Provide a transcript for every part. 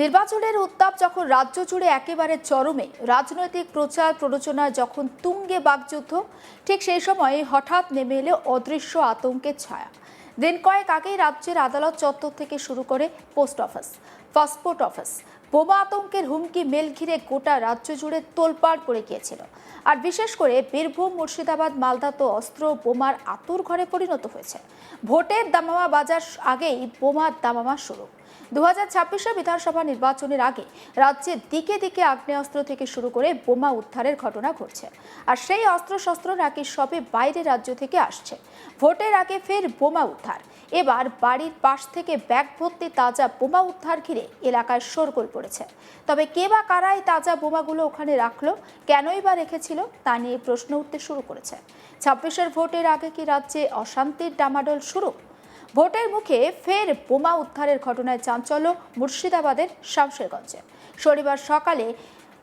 নির্বাচনের উত্তাপ যখন রাজ্য জুড়ে একেবারে চরমে, রাজনৈতিক প্রচার প্ররোচনা যখন তুঙ্গে বাকযুদ্ধ, ঠিক সেই সময় হঠাৎ নেমে এলো অদৃশ্য আতঙ্কের ছায়া। দিন কয়েক আগেই রাজ্যের আদালত চত্বর থেকে শুরু করে পোস্ট অফিস, পাসপোর্ট অফিস, বোমা আতঙ্কের হুমকি মেল ঘিরে গোটা রাজ্য জুড়ে তোলপাড় পড়ে গিয়েছিল। আর বিশেষ করে বীরভূম, মুর্শিদাবাদ, মালদা তো অস্ত্র বোমার আতুর ঘরে পরিণত হয়েছে। ভোটের দামামা বাজার আগেই বোমার দামামা শুরু। 2026 বিধানসভা নির্বাচনের আগে রাজ্যের দিকে দিকে আগ্নেয়াস্ত্র থেকে শুরু করে বোমা উদ্ধারের ঘটনা ঘটছে। আর সেই অস্ত্রশস্ত্র নাকি সবে বাইরের রাজ্য থেকে আসছে। ভোটের আগে ফের বোমা উদ্ধার। এবার বাড়ির পাশ থেকে ব্যাগ ভর্তি তাজা বোমা উদ্ধার ঘিরে এলাকায় শোরগোল পড়েছে। তবে কে বা কারা এই তাজা বোমাগুলো ওখানে রাখলো, কেনই বা রেখেছিল, তা নিয়ে প্রশ্ন উঠতে শুরু করেছে। 26 ভোটের আগে কি রাজ্যে অশান্তির ডামাডোল শুরু? ভোটের মুখে ফের বোমা উদ্ধারের ঘটনায় চাঞ্চল্য মুর্শিদাবাদের শামশেরগঞ্জে। শনিবার সকালে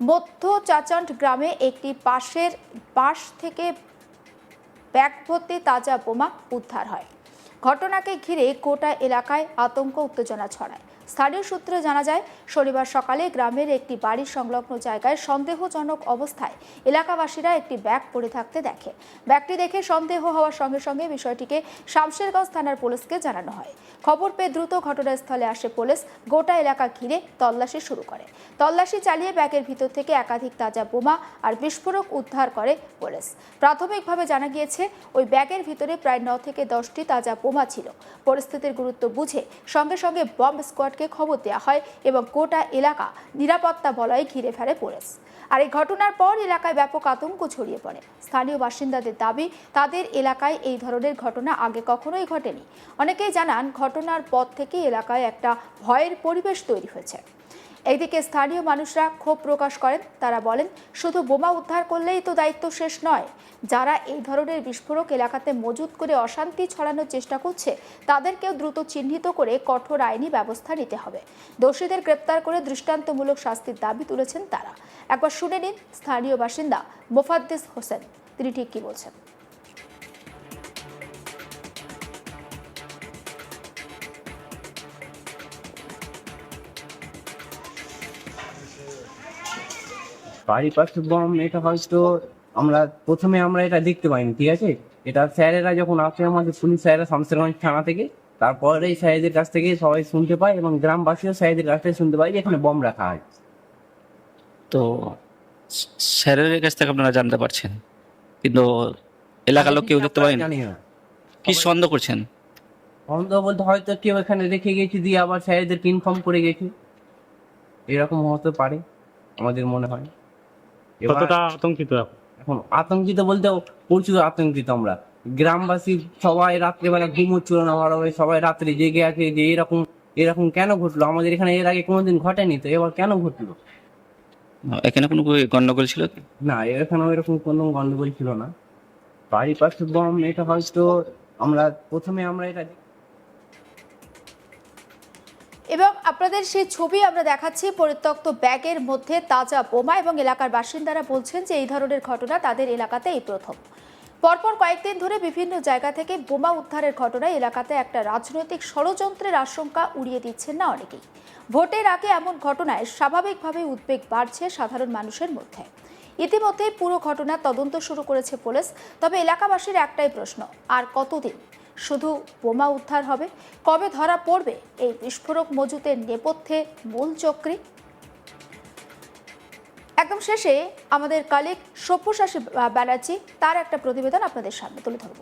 মধ্য চাচণ্ড গ্রামে একটি বাস থেকে ব্যাগ ভর্তি তাজা বোমা উদ্ধার হয়। ঘটনাকে ঘিরে গোটা এলাকায় আতঙ্ক উত্তেজনা ছড়ায়। স্থানীয় সূত্রে জানা যায়, শনিবার সকালে গ্রামের একটি বাড়ির সংলগ্ন জায়গায় সন্দেহজনক অবস্থায় এলাকাবাসীরা একটি ব্যাগ পড়ে থাকতে দেখে। ব্যাগটি দেখে সন্দেহ হওয়ার সঙ্গে সঙ্গে বিষয়টিকে শামশেরগঞ্জ থানার পুলিশকে জানানো হয়। খবর পেয়ে দ্রুত ঘটনাস্থলে আসে পুলিশ, গোটা এলাকা ঘিরে তল্লাশি শুরু করে। তল্লাশি চালিয়ে ব্যাগের ভিতর থেকে একাধিক তাজা বোমা আর বিস্ফোরক উদ্ধার করে পুলিশ। প্রাথমিকভাবে জানা গিয়েছে, ওই ব্যাগের ভিতরে প্রায় 9 থেকে 10টি তাজা বোমা ছিল। পরিস্থিতির গুরুত্ব বুঝে সঙ্গে সঙ্গে বম্ব স্কোয়াডকে খবর দেওয়া হয় এবং গোটা এলাকা নিরাপত্তা বলয়ে ঘিরে ফেলে পুলিশ। আর এই ঘটনার পর এলাকায় ব্যাপক আতঙ্ক ছড়িয়ে পড়ে। স্থানীয় বাসিন্দাদের দাবি, তাদের এলাকায় এই ধরনের ঘটনা আগে কখনোই ঘটেনি। অনেকেই জানান, ঘটনার পর থেকে এলাকায় একটা ভয়ের পরিবেশ তৈরি হয়েছে। এইদিকে স্থানীয় মানুষরা ক্ষোভ প্রকাশ করেন। তারা বলেন, শুধু বোমা উদ্ধার করলেই তো দায়িত্ব শেষ নয়। যারা এই ধরনের বিস্ফোরক এলাকাতে মজুত করে অশান্তি ছড়ানোর চেষ্টা করছে, তাদেরকেও দ্রুত চিহ্নিত করে কঠোর আইনি ব্যবস্থা নিতে হবে। দোষীদের গ্রেপ্তার করে দৃষ্টান্তমূলক শাস্তির দাবি তুলেছেন তারা। একবার শুনে নিন স্থানীয় বাসিন্দা মোফাদ্দেস হোসেন, তিনি ঠিক কি বলছেন। বাড়ির পাশে বম, এটা হয়তো প্রথমে আমরা এটা দেখতে পাইনি, ঠিক আছে। এটা স্যারেরা যখন আসে, আমাদের পুলিশ স্যারেরা শামশেরগঞ্জ থানা থেকে, তারপরে স্যারেদের কাছ থেকে সবাই শুনতে পায় এবং গ্রামবাসীও স্যারেদের কাছ থেকে শুনতে পায় যে এখানে বম রাখা হয়। তো স্যারের কাছ থেকে আপনারা জানতে পারছেন, কিন্তু এলাকার লোক কেউ দেখতে পারেন? জানি না, কি সন্দেহ করছেন? সন্দেহ বলতে হয়তো কেউ এখানে রেখে গেছে, দিয়ে আবার স্যারেদেরকে ইনফর্ম করে গেছে, এরকম হতে পারে আমাদের মনে হয়। কতটা আতঙ্কিত এখন আতঙ্কিত বলতে প্রচুর আতঙ্কিত আমরা। গ্রামবাসী সবাই রাত্রেবেলা ঘুমোচ্ছিল না ভালোভাবে, সবাই রাত্রে জেগে আছে যে এরকম কেন ঘটলো, আমাদের এখানে এর আগে কোনোদিন ঘটেনি, তো এবার কেন ঘটলো। এখানে কোনো গন্ডগোল ছিল কি? না, এখানেও এরকম কোনো গন্ডগোল ছিল না। বাড়ির পাশে বম, এটা হয়তো প্রথমে আমরা এটা এবং আপনাদের সেই ছবি আমরা দেখাচ্ছি, পরিত্যক্ত ব্যাগের মধ্যে তাজা বোমা, এবং এলাকার বাসিন্দারা বলছেন যে এই ধরনের ঘটনা তাদের এলাকাতে এই প্রথম। পরপর কয়েকদিন ধরে বিভিন্ন জায়গা থেকে বোমা উদ্ধারের ঘটনায় এলাকাতে একটা রাজনৈতিক ষড়যন্ত্রের আশঙ্কা উড়িয়ে দিচ্ছেন না অনেকেই। ভোটের আগে এমন ঘটনায় স্বাভাবিকভাবে উদ্বেগ বাড়ছে সাধারণ মানুষের মধ্যে। ইতিমধ্যেই পুরো ঘটনার তদন্ত শুরু করেছে পুলিশ। তবে এলাকাবাসীর একটাই প্রশ্ন, আর কতদিন শুধু বোমা উদ্ধার হবে? কবে ধরা পড়বে এই বিস্ফোরক মজুতের নেপথ্যে মূল চক্রী? একদম শেষে আমাদের কালিক সব্যসাচী ব্যানার্জি, তার একটা প্রতিবেদন আপনাদের সামনে তুলে ধরব।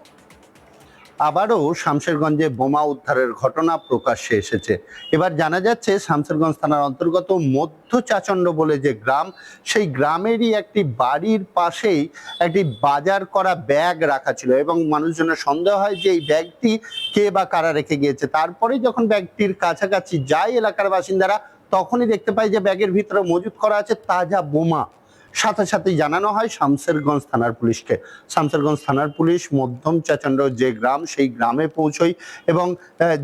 আবারও শামশেরগঞ্জে বোমা উদ্ধারের ঘটনা প্রকাশ্যে এসেছে। এবার জানা যাচ্ছে, শামশেরগঞ্জ থানার অন্তর্গত মধ্য চাচণ্ড বলে যে গ্রাম, সেই গ্রামেরই একটি বাড়ির পাশেই একটি বাজার করা ব্যাগ রাখা ছিল এবং মানুষজনের সন্দেহ হয় যে এই ব্যাগটি কে বা কারা রেখে গিয়েছে। তারপরে যখন ব্যাগটির কাছাকাছি যায় এলাকার বাসিন্দারা, তখনই দেখতে পায় যে ব্যাগের ভিতরে মজুত করা আছে তাজা বোমা। সাথে সাথে জানানো হয় শামশেরগঞ্জ থানার পুলিশকে। শামশেরগঞ্জ থানার পুলিশ মধ্যম চাচণ্ড যে গ্রাম, সেই গ্রামে পৌঁছয় এবং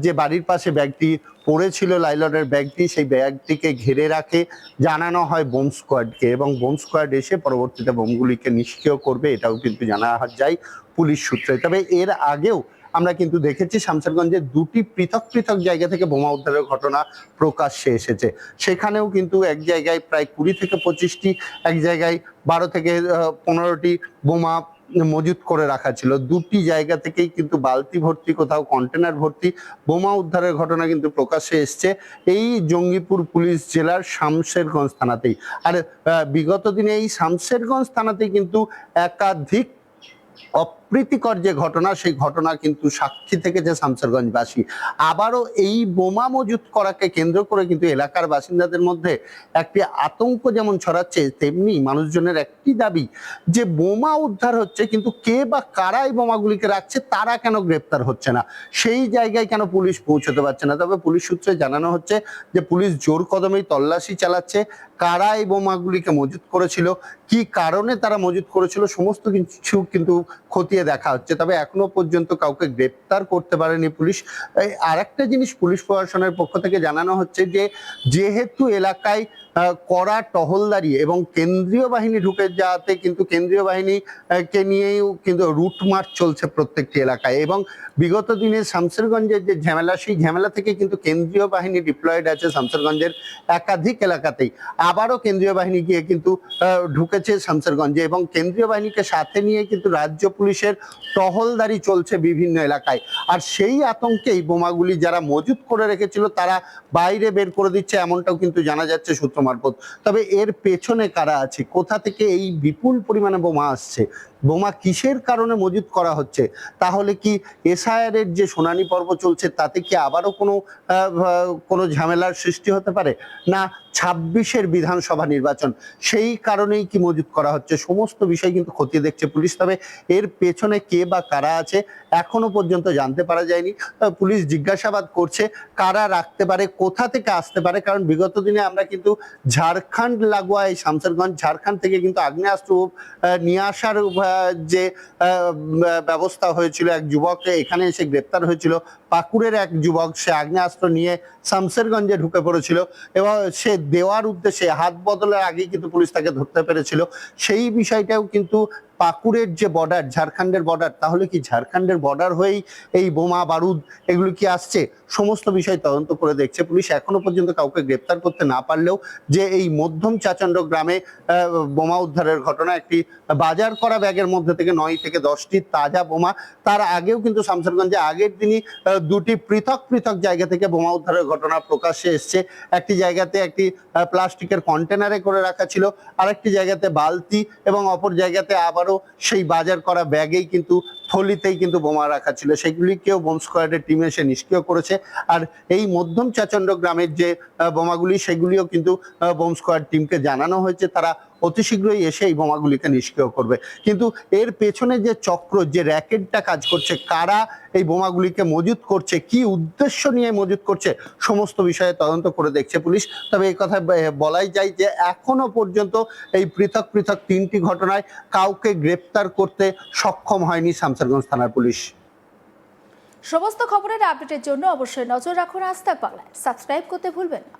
যে বাড়ির পাশে ব্যাগটি পড়েছিল, লাইলনের ব্যাগটি, সেই ব্যাগটিকে ঘিরে রাখে। জানানো হয় বোম স্কোয়াডকে এবং বোম স্কোয়াড এসে পরবর্তীতে বোমগুলিকে নিষ্ক্রিয় করবে, এটাও কিন্তু জানা যায় পুলিশ সূত্রে। তবে এর আগেও আমরা কিন্তু দেখেছি শামশেরগঞ্জে দুটি পৃথক পৃথক জায়গা থেকে বোমা উদ্ধারের ঘটনা প্রকাশ্যে এসেছে। সেখানেও কিন্তু এক জায়গায় প্রায় 20 থেকে 25টি, এক জায়গায় 12 থেকে 15টি বোমা মজুত করে রাখা ছিল। দুটি জায়গা থেকেই কিন্তু বালতি ভর্তি, কোথাও কন্টেনার ভর্তি বোমা উদ্ধারের ঘটনা কিন্তু প্রকাশ্যে এসছে এই জঙ্গিপুর পুলিশ জেলার শামশেরগঞ্জ থানাতেই। আর বিগত দিনে এই শামশেরগঞ্জ থানাতেই কিন্তু একাধিক অপ্রীতিকর যে ঘটনা, সেই ঘটনা কিন্তু সাক্ষী থেকেছে শামশেরগঞ্জবাসী। আবারও এই বোমা মজুত করাকে কেন্দ্র করে কিন্তু এলাকার বাসিন্দাদের মধ্যে একটি আতঙ্ক যেমন ছড়াচ্ছে, তেমনি মানুষজনের একটি দাবি যে বোমা উদ্ধার হচ্ছে, কিন্তু কে বা কারা এই বোমাগুলিকে রাখছে, তারা কেন গ্রেপ্তার হচ্ছে না, সেই জায়গায় কেন পুলিশ পৌঁছতে পারছে না। তবে পুলিশ সূত্রে জানানো হচ্ছে যে পুলিশ জোর কদমেই তল্লাশি চালাচ্ছে। কারা এই বোমাগুলিকে মজুত করেছিল, কি কারণে তারা মজুত করেছিল, সমস্ত কিছু কিন্তু খতিয়ে দেখা হচ্ছে। তবে এখনো পর্যন্ত কাউকে গ্রেপ্তার করতে পারেনি পুলিশ। আর একটা জিনিস পুলিশ প্রশাসনের পক্ষ থেকে জানানো হচ্ছে যে যেহেতু এলাকায় কড়া টহলদারি এবং কেন্দ্রীয় বাহিনী ঢুকে যাওয়াতে কিন্তু কেন্দ্রীয় বাহিনী কে নিয়েও কিন্তু রুট মার্চ চলছে প্রত্যেকটি এলাকায়, এবং বিগত দিনে শামশেরগঞ্জের যে ঝামেলা, সেই ঝামেলা থেকে কিন্তু কেন্দ্রীয় বাহিনী ডিপ্লয়েড আছে শামশেরগঞ্জের একাধিক এলাকাতেই। আবারও কেন্দ্রীয় বাহিনী গিয়ে কিন্তু ঢুকেছে শামশেরগঞ্জে, এবং কেন্দ্রীয় বাহিনীকে সাথে নিয়ে কিন্তু রাজ্য পুলিশের টহলদারি চলছে বিভিন্ন এলাকায়। আর সেই আতঙ্কেই বোমাগুলি যারা মজুত করে রেখেছিল তারা বাইরে বের করে দিচ্ছে, এমনটাও কিন্তু জানা যাচ্ছে সূত্র মারফত। তবে এর পেছনে কারা আছে, কোথা থেকে এই বিপুল পরিমাণে বোমা আসছে, বোমা কিসের কারণে মজুত করা হচ্ছে, তাহলে কি এসআইআর এর যে শুনানি পর্ব চলছে তাতে কি আবারও কোনো ঝামেলার সৃষ্টি হতে পারে, না 26-এর বিধানসভা নির্বাচন, সেই কারণেই কি মজুত করা হচ্ছে, সমস্ত বিষয় কিন্তু খতিয়ে দেখছে পুলিশ। তবে এর পেছনে কে বা কারা আছে এখনো পর্যন্ত জানতে পারা যায়নি। পুলিশ জিজ্ঞাসাবাদ করছে কারা রাখতে পারে, কোথা থেকে আসতে পারে, কারণ বিগত দিনে আমরা কিন্তু ঝাড়খণ্ড লাগোয়া এই শামশেরগঞ্জ, ঝাড়খণ্ড থেকে কিন্তু আগ্নেয়াস্ত্র নিয়ে আসার যে ব্যবস্থা হয়েছিল, এক যুবককে এখানে এসে গ্রেপ্তার হয়েছিল, পাকুড়ের এক যুবক, সে আগ্নেয়াস্ত্র নিয়ে শামশেরগঞ্জে ঢুকে পড়েছিল এবং সে দেওয়ার উদ্দেশ্যে হাত বদলের আগেই কিন্তু পুলিশ তাকে ধরতে পেরেছিল। সেই বিষয়টাও কিন্তু পাকুড়ের যে বর্ডার, ঝাড়খণ্ডের বর্ডার, তাহলে কি ঝাড়খণ্ডের বর্ডার হয়েই এই বোমা বারুদ এগুলো কি আসছে, সমস্ত বিষয় তদন্ত করে দেখছে পুলিশ। এখনো পর্যন্ত কাউকে গ্রেপ্তার করতে না পারলেও যে এই মধ্যম চাচণ্ড গ্রামে বোমা উদ্ধারের ঘটনা, একটি বাজার করা ব্যাগের মধ্যে থেকে 9 থেকে 10টি তাজা বোমা, তার আগেও কিন্তু শামশেরগঞ্জে আগের দিনই দুটি পৃথক পৃথক জায়গা থেকে বোমা উদ্ধারের ঘটনা প্রকাশ্যে এসছে। একটি জায়গাতে একটি প্লাস্টিকের কন্টেনারে করে রাখা ছিল, আরেকটি জায়গাতে বালতি, এবং অপর জায়গাতে আবারও সেই বাজার করা ব্যাগেই কিন্তু থলিতেই কিন্তু বোমা রাখা ছিল। সেগুলিকেও বোম স্কোয়াডের টিম এসে নিষ্ক্রিয় করেছে। আর এই মধ্যম চাচণ্ড গ্রামের যে বোমাগুলি, সেগুলিও কিন্তু বোম স্কোয়াড টিমকে জানানো হয়েছে, তারা অতি শীঘ্রই এসে এই বোমাগুলিকে নিষ্ক্রিয় করবে। কিন্তু এর পেছনে যে চক্র, যে র্যাকেটটা কাজ করছে, কারা এই বোমাগুলিকে মজুত করছে, কি উদ্দেশ্য নিয়ে মজুত করছে, সমস্ত বিষয়ে তদন্ত করে দেখছে পুলিশ। তবে এই কথা বলাই যায় যে এখনো পর্যন্ত এই পৃথক পৃথক 3টি ঘটনায় কাউকে গ্রেপ্তার করতে সক্ষম হয়নি শামশেরগঞ্জ থানার পুলিশ। সমস্ত খবরের আপডেটের জন্য অবশ্যই নজর রাখুন আজ তাক বাংলায়। সাবস্ক্রাইব করতে ভুলবেন না।